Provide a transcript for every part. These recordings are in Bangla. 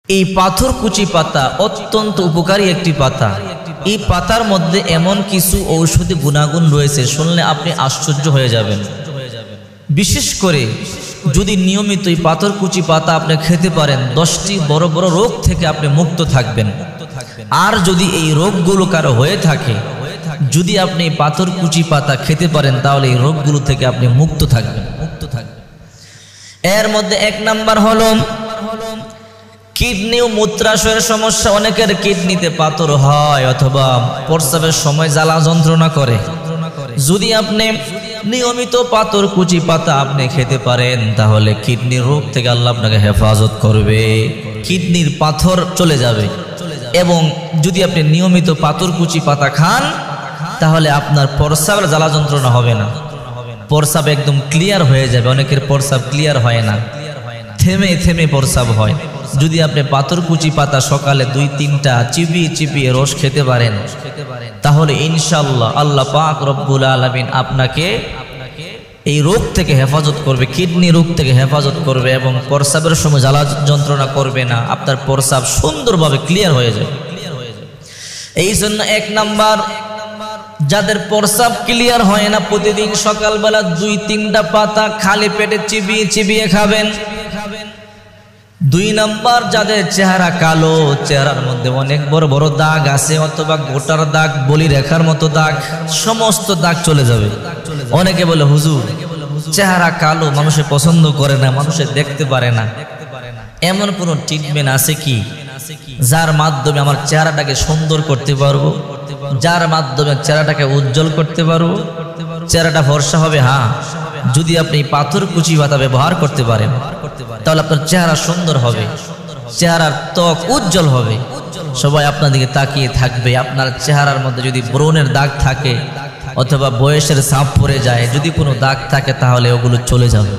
এই পাথরকুচি পাতা অত্যন্ত উপকারী একটি পাতা। এই পাতার মধ্যে এমন কিছু ঔষধি গুণাগুণ রয়েছে, শুনলে আপনি আশ্চর্য হয়ে যাবেন। বিশেষ করে যদি নিয়মিত এই পাথরকুচি পাতা আপনি খেতে পারেন, 10টি বড় বড় রোগ থেকে আপনি মুক্ত থাকবেন। আর যদি এই রোগগুলো কারো হয়ে থাকে, যদি আপনি পাথরকুচি পাতা খেতে পারেন, তাহলে এই রোগগুলো থেকে আপনি মুক্ত থাকবেন। এর মধ্যে 1 নাম্বার হলো কিডনি ও মূত্রাশয়ের সমস্যা। অনেকের কিডনিতে পাথর হয় অথবা প্রস্রাবের সময় জ্বালা যন্ত্রণা করে। যদি আপনি নিয়মিত পাথরকুচি পাতা আপনি খেতে পারেন, তাহলে কিডনির রোগ থেকে আল্লাহ আপনাকে হেফাজত করবে, কিডনির পাথর চলে যাবে। এবং যদি আপনি নিয়মিত পাথরকুচি পাতা খান, তাহলে আপনার প্রস্রাবের জ্বালা যন্ত্রণা হবে না, প্রস্রাব একদম ক্লিয়ার হয়ে যাবে। অনেকের প্রস্রাব ক্লিয়ার হয় না, থেমে থেমে প্রস্রাব হয়। যদি আপনি পাথরকুচি পাতা সকালে 2-3টা চিবিয়ে চিবিয়ে রস খেতে পারেন, তাহলে ইনশাআল্লাহ আল্লাহ পাক রব্বুল আলামিন আপনাকে এই রোগ থেকে হেফাজত করবে, কিডনি রোগ থেকে হেফাজত করবে এবং প্রস্রাবের সময় জ্বালা যন্ত্রণা করবে না। আপনার প্রস্রাব সুন্দরভাবে ক্লিয়ার হয়ে যাবে। এই জন্য 1 নাম্বার, যাদের প্রস্রাব ক্লিয়ার হয় না, প্রতিদিন সকালবেলা 2-3টা পাতা খালি পেটে চিবিয়ে চিবিয়ে খাবেন। 2 নাম্বার, যাদের চেহারা কালো, চেহারার মধ্যে অনেক বড় বড় দাগ আছে অথবা গোটার দাগ, বলি রেখার মতো দাগ, সমস্ত দাগ চলে যাবে। অনেকে বলে হুজুর চেহারা কালো, মানুষে পছন্দ করে না, মানুষে দেখতে পারে না। এমন কোন ট্রিটমেন্ট আছে কি যার মাধ্যমে আমার চেহারাটাকে সুন্দর করতে পারবো, যার মাধ্যমে চেহারাটাকে উজ্জ্বল করতে পারবো, চেহারাটা ফর্সা হবে? হ্যাঁ, যদি আপনি পাথরকুচি পাতা ব্যবহার করতে পারেন, তাহলে আপনার চেহারা সুন্দর হবে, চেহারার ত্বক উজ্জ্বল হবে, সবাই আপনার দিকে তাকিয়ে থাকবে। আপনার চেহারার মধ্যে যদি ব্রণের দাগ থাকে অথবা বয়সের ছাপ পড়ে যায়, যদি কোনো দাগ থাকে, তাহলে ওগুলো চলে যাবে।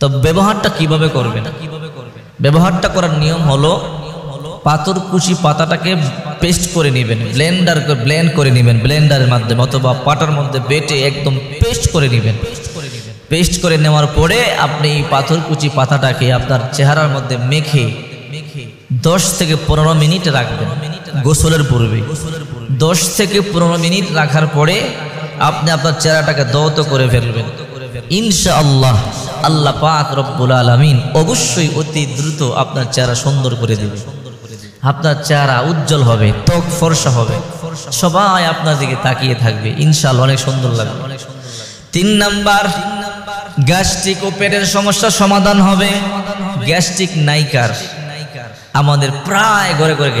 তো ব্যবহারটা কিভাবে করবেন? ব্যবহারটা করার নিয়ম হলো, পাথরকুচি পাতাটাকে পেস্ট করে নেবেন, ব্লেন্ড করে নেবেন ব্লেন্ডারের মাধ্যমে অথবা পাটার মধ্যে বেটে একদম পেস্ট করে নেবেন। পেস্ট করে নেওয়ার পরে আপনি পাথরকুচি পাতাটাকে আপনার চেহারার মধ্যে মেখে 10 থেকে 15 মিনিট রাখবেন গোসলের পূর্বে। 10 থেকে 15 মিনিট রাখার পরে আপনি আপনার চেহারাটাকে ধৌত করে ফেলবেন। ইনশাআল্লাহ আল্লাহ পাক রব্বুল আলামিন অবশ্যই অতি দ্রুত আপনার চেহারা সুন্দর করে দেবে, আপনার চেহারা উজ্জ্বল হবে, ত্বক ফর্সা হবে, সবাই আপনার দিকে তাকিয়ে থাকবে, ইনশাআল্লাহ অনেক সুন্দর লাগবে। 3 নাম্বার, গ্যাস্ট্রিক ও পেটের সমস্যার সমাধান হবে। গ্যাস্ট্রিক নাইকার, আমাদের প্রায় ঘরে ঘরে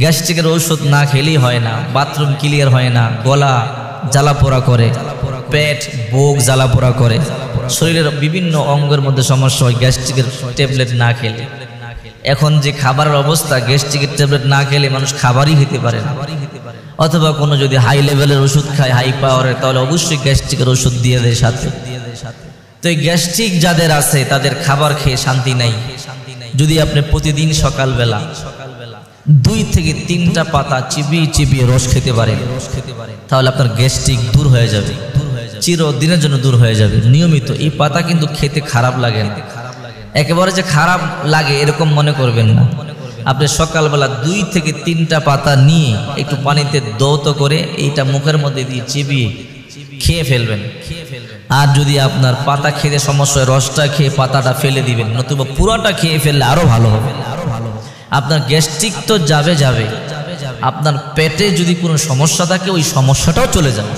গ্যাস্ট্রিকের ঔষধ না খেলেই হয় না, বাথরুম ক্লিয়ার হয় না, গলা জ্বালা পোড়া করে, পেট বুক জ্বালা পোড়া করে, শরীরের বিভিন্ন অঙ্গের মধ্যে সমস্যা হয় গ্যাস্ট্রিকের ট্যাবলেট না খেলে। এখন যে খাবারের অবস্থা, গ্যাস্ট্রিকের ট্যাবলেট না খেলে মানুষ খাবারই খেতে পারে না, অথবা কোনো যদি হাই লেভেলের ওষুধ খায়, হাই পাওয়ারের, তাহলে অবশ্যই গ্যাস্ট্রিকের ওষুধ দিয়ে দেয় সাথে। তো এই গ্যাস্ট্রিক যাদের আছে তাদের খাবার খেয়ে শান্তি নাই। যদি আপনি প্রতিদিন সকালবেলা 2 থেকে 3টা পাতা চিবিয়ে চিবিয়ে রস খেতে পারেন, তাহলে আপনার গ্যাস্ট্রিক দূর হয়ে যাবে, চিরদিনের জন্য দূর হয়ে যাবে। নিয়মিত এই পাতা কিন্তু খেতে খারাপ লাগে না, একেবারে যে খারাপ লাগে এরকম মনে করবেন না। আপনি সকালবেলা 2 থেকে 3টা পাতা নিয়ে একটু পানিতে ধৌত করে এইটা মুখের মধ্যে দিয়ে চিবিয়ে খেয়ে ফেলবেন। আর যদি আপনার পাতা খেতে সমস্যা হয়, রসটা খেয়ে পাতাটা ফেলে দিবেন, নতুবা পুরোটা খেয়ে ফেললে আরো ভালো হবে। আপনার গ্যাস্ট্রিক তো যাবে, আপনার পেটে যদি কোনো সমস্যা থাকে ওই সমস্যাটাও চলে যাবে,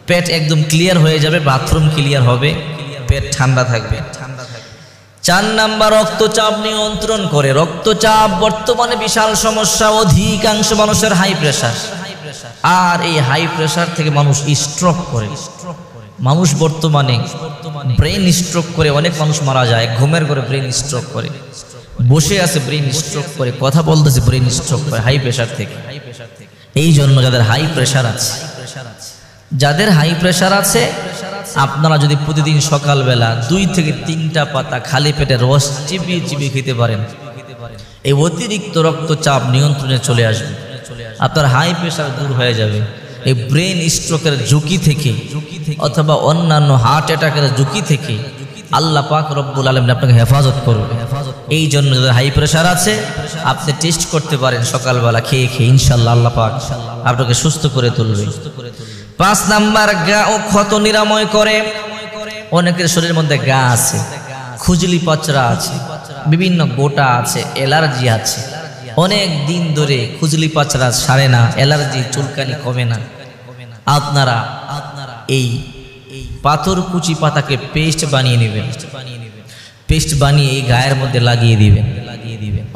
পেট একদম ক্লিয়ার হয়ে যাবে, বাথরুম ক্লিয়ার হবে, পেট ঠান্ডা থাকবে। 4 নাম্বার, রক্তচাপ নিয়ন্ত্রণ করে। রক্তচাপ বর্তমানে বিশাল সমস্যা, অধিকাংশ মানুষের হাই প্রেসার, আর এই হাই প্রেসার থেকে মানুষ স্ট্রোক করে। মানুষ বর্তমানে ব্রেন স্ট্রোক করে, অনেক মানুষ মারা যায়, ঘুমের ঘরে ব্রেন স্ট্রোক করে, বসে আছে ব্রেন স্ট্রোক করে, কথা বলতেছে ব্রেন স্ট্রোক করে, হাই প্রেসার থেকে। এই জন্য যাদের হাই প্রেসার আছে, আপনারা যদি প্রতিদিন সকালবেলা 2 থেকে 3টা পাতা খালি পেটে রস চিবিয়ে চিবিয়ে খেতে পারেন, এই অতিরিক্ত রক্তচাপ নিয়ন্ত্রণে চলে আসবে, আপনার হাই প্রেসার দূর হয়ে যাবে। এই ব্রেন স্ট্রোকের ঝুঁকি থেকে অথবা অন্যান্য হার্ট অ্যাটাকের ঝুঁকি থেকে আল্লাহ পাক রব্বুল আলামিন আপনাকে হেফাজত করবে। এই জন্য যাদের হাই প্রেশার আছে আপনি টেস্ট করতে পারেন সকালবেলা খেয়ে খেয়ে, ইনশাআল্লাহ আল্লাহ পাক আপনাকে সুস্থ করে তুলবে। 5 নাম্বার, গা ও ক্ষত নিরাময় করে। অনেকের শরীরের মধ্যে গা আছে, খুজলি পচরা আছে, বিভিন্ন গোটা আছে, অ্যালার্জি আছে, অনেক দিন ধরে খুজলি পচরা সারে না, অ্যালার্জি চুলকানি কমে না। আপনারা এই পাথরকুচি পাতাকে পেস্ট বানিয়ে নেবেন, পেস্ট বানিয়ে এই গায়ের মধ্যে লাগিয়ে দিবেন,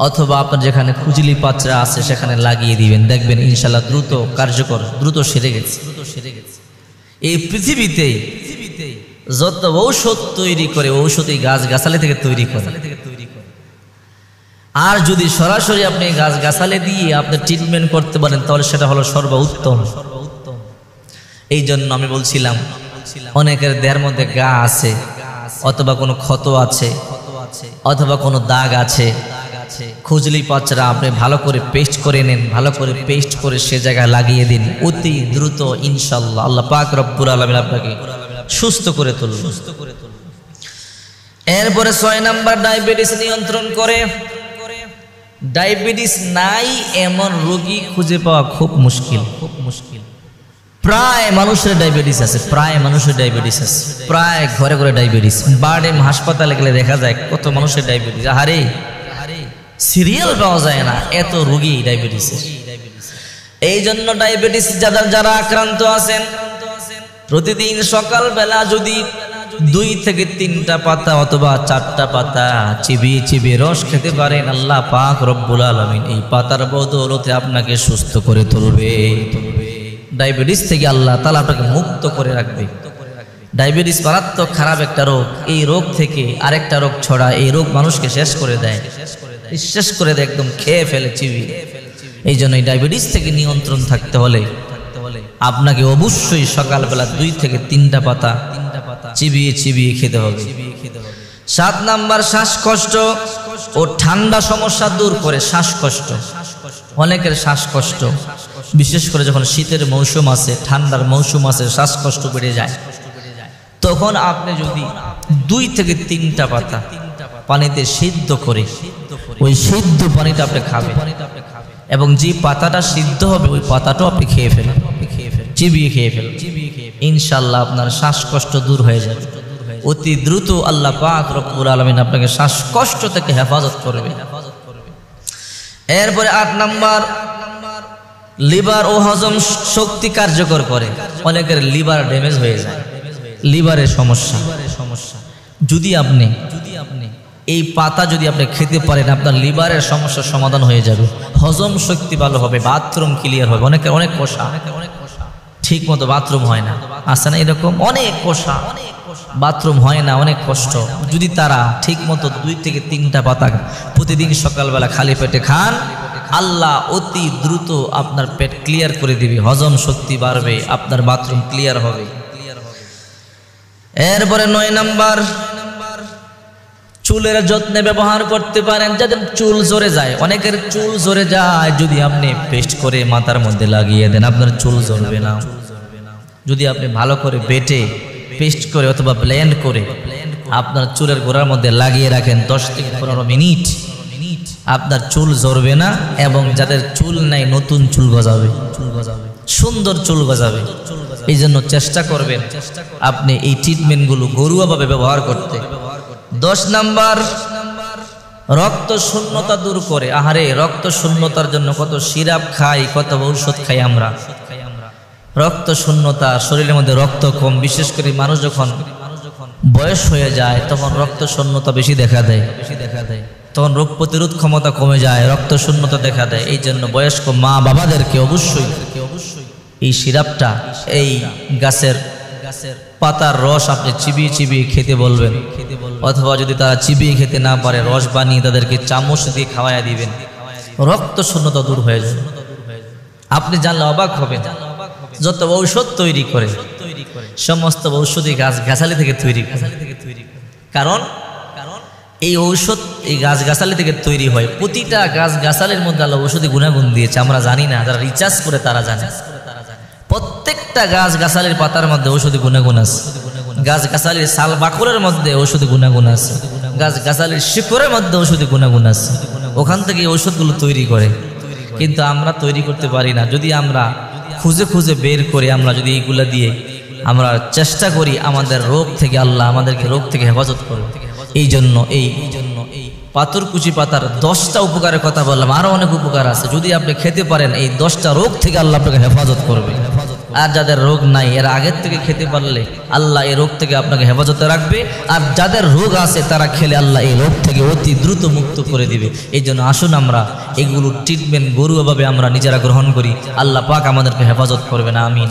অথবা আপনার যেখানে খুজলি পাচরা আছে সেখানে লাগিয়ে দিবেন, দেখবেন ইনশাআল্লাহ দ্রুত কার্যকর, দ্রুত সেরে গেছে। এই পৃথিবীতে যত ঔষধ তৈরি করে, ঔষধ এই গাছগাছালি থেকে তৈরি করে। আর যদি সরাসরি আপনি গাছগাছালি দিয়ে আপনি ট্রিটমেন্ট করতে পারেন তাহলে সেটা হলো সর্বোত্তম। এই জন্য আমি বলছিলাম অনেকের দেহের মধ্যে গা আছে, অথবা কোনো ক্ষত আছে, অথবা কোনো দাগ আছে, খুজলি পাচরা, আপনি ভালো করে পেস্ট করে নেন, ভালো করে পেস্ট করে সে জায়গায় লাগিয়ে দিন, অতি দ্রুত ইনশাআল্লাহ আল্লাহ পাক রব্বুল আলামিন আপনাকে সুস্থ করে তুলবে। এরপরে 6 নাম্বার, ডায়াবেটিস নিয়ন্ত্রণ করে। ডায়াবেটিস নাই এমন রোগী খুঁজে পাওয়া খুব মুশকিল। প্রায় মানুষের ডায়াবেটিস আছে, প্রায় মানুষের ডায়াবেটিস আছে, প্রায় ঘরে ঘরে ডায়াবেটিস। বারডেম হাসপাতালে গেলে দেখা যায় কত মানুষের ডায়াবেটিস, আরে সিরিয়াল পাওয়া যায় না, এত রোগী ডায়াবেটিসের। এই জন্য ডায়াবেটিস যারা আক্রান্ত আছেন প্রতিদিন সকালবেলা যদি 2 থেকে 3টা পাতা অথবা 4টা পাতা চিবিয়ে চিবিয়ে রস খেতে পারেন, আল্লাহ পাক রব্বুল আলামিন এই পাতার বদৌলতে আপনাকে সুস্থ করে তুলবে। ডায়াবেটিস থেকে আল্লাহ তাআলা আপনাকে মুক্ত করে রাখবে। ডায়াবেটিস মারাত্মক খারাপ একটা রোগ, এই রোগ থেকে আরেকটা রোগ ছড়া, এই রোগ মানুষকে শেষ করে দেয়, একদম খেয়ে ফেলে চিবিয়ে। এই জন্য এই ডায়াবেটিস থেকে নিয়ন্ত্রণ থাকতে হলে আপনাকে অবশ্যই সকালবেলা 2 থেকে 3টা পাতা চিবিয়ে চিবিয়ে খেতে হবে। 7 নাম্বার, শ্বাসকষ্ট ও ঠান্ডা সমস্যা দূর করে। শ্বাসকষ্ট, অনেকের শ্বাসকষ্ট, বিশেষ করে যখন শীতের মৌসুম আছে, ঠান্ডার মৌসুম আছে, শ্বাসকষ্ট বেড়ে যায়, তখন আপনি যদি 2 থেকে 3টা পাতা পানিতে সিদ্ধ করে ওই সিদ্ধ পানিটা আপনি খাবেন, এবং যে পাতাটা সিদ্ধ হবে ওই পাতাটাও আপনি খেয়ে ফেলেন, চিবিয়ে খেয়ে ফেলেন, ইনশাআল্লাহ আপনার শ্বাসকষ্ট দূর হয়ে যাবে অতি দ্রুত। আল্লাহ পাক রব্বুল আলামিন আপনাকে শ্বাসকষ্ট থেকে হেফাজত করবে। এরপরে 8 নাম্বার, লিভার ও হজম শক্তি কার্যকর করে। অনেকের লিভার ড্যামেজ হয়ে যায়, লিভারের সমস্যা। যদি আপনি এই পাতা যদি আপনি খেতে পারেন, আপনার লিভারের সমস্যার সমাধান হয়ে যাবে, হজম শক্তি ভালো হবে, বাথরুম ক্লিয়ার হবে। অনেকের অনেক কষা, ঠিক মতো বাথরুম হয় না, আছে না এরকম অনেক কষা, বাথরুম হয় না, অনেক কষ্ট। যদি তারা ঠিক মতো 2 থেকে 3টা পাতা প্রতিদিন সকালবেলা খালি পেটে খান, আল্লাহ অতি দ্রুত আপনার পেট ক্লিয়ার করে দিবে, হজম শক্তি বাড়বে, আপনার বাথরুম ক্লিয়ার হবে। এরপরে 9 নাম্বার, চুলের যত্নে ব্যবহার করতে পারেন। যাদের চুল ঝরে যায়, অনেকের চুল ঝরে যায়, যদি আপনি পেস্ট করে মাথার মধ্যে লাগিয়ে দেন আপনার চুল ঝরবে না। যদি আপনি ভালো করে বেটে পেস্ট করে অথবা ব্লেন্ড করে আপনার চুলের গোড়ার মধ্যে লাগিয়ে রাখেন 10 থেকে 15 মিনিট, আপনার চুল ঝরবে না। এবং যাদের চুল নাই নতুন চুল গজাবে, সুন্দর চুল গজাবে। এই জন্য চেষ্টা করবেন আপনি এই ট্রিটমেন্টগুলো ঘরোয়াভাবে ব্যবহার করতে। 10 নাম্বার, রক্ত শূন্যতা দূর করে। আহারে, রক্ত শূন্যতার জন্য কত সিরাপ খাই, কত ঔষধ খাই আমরা। রক্ত শূন্যতা, শরীরের মধ্যে রক্ত কম, বিশেষ করে মানুষ যখন বয়স হয়ে যায় তখন রক্ত শূন্যতা বেশি দেখা দেয়, তখন রোগ প্রতিরোধ ক্ষমতা কমে যায়, রক্ত শূন্যতা দেখা দেয়। এই জন্য বয়স্ক মা বাবাদেরকে অবশ্যই এই সিরাপটা, এই গাছের পাতার রস আপনি চিবিয়ে চিবিয়ে খেতে বলবেন, অথবা যদি তারা চিবিয়ে খেতে না পারে রস বানিয়ে তাদেরকে চামচ দিয়ে খাওয়াইয়া দিবেন, রক্ত শূন্যতা দূর হয়ে যাবে। আপনি জানলে অবাক হবেন, যত ঔষধ তৈরি করে সমস্ত ঔষধি গাছগাছালি থেকে তৈরি করে। কারণ এই ঔষধ এই গাছগাছালি থেকে তৈরি হয়। প্রতিটা গাছগাছালির মধ্যে আল্লাহ ঔষধি গুণাগুণ দিয়েছে, আমরা জানি না, যারা রিসার্চ করে তারা জানে। প্রত্যেকটা গাছগাছালির পাতার মধ্যে ঔষধি গুণাগুণ আছে, গাছগাছালির সাল বাকলের মধ্যে ঔষধি গুণাগুণ আছে, গাছালির শিকড়ের মধ্যে ওষুধে গুণাগুণ আছে, ওখান থেকে এই ঔষধগুলো তৈরি করে। কিন্তু আমরা তৈরি করতে পারি না। যদি আমরা খুঁজে খুঁজে বের করে আমরা যদি এইগুলা দিয়ে আমরা চেষ্টা করি আমাদের রোগ থেকে, আল্লাহ আমাদেরকে রোগ থেকে হেফাজত করবে। এই জন্য এই পাথরকুচি পাতার 10টা উপকারের কথা বললাম, আরো অনেক উপকার আছে। যদি আপনি খেতে পারেন এই 10টা রোগ থেকে আল্লাহ আপনাকে হেফাজত করবে। আর যাদের রোগ নাই এরা আগের থেকে খেতে পারলে আল্লাহ এই রোগ থেকে আপনাকে হেফাজতে রাখবে। আর যাদের রোগ আছে তারা খেলে আল্লাহ এই রোগ থেকে অতি দ্রুত মুক্ত করে দিবে। এই জন্য আসুন আমরা এগুলোর ট্রিটমেন্ট ঘরোয়াভাবে আমরা নিজেরা গ্রহণ করি। আল্লাহ পাক আমাদেরকে হেফাজত করবেন, আমিন।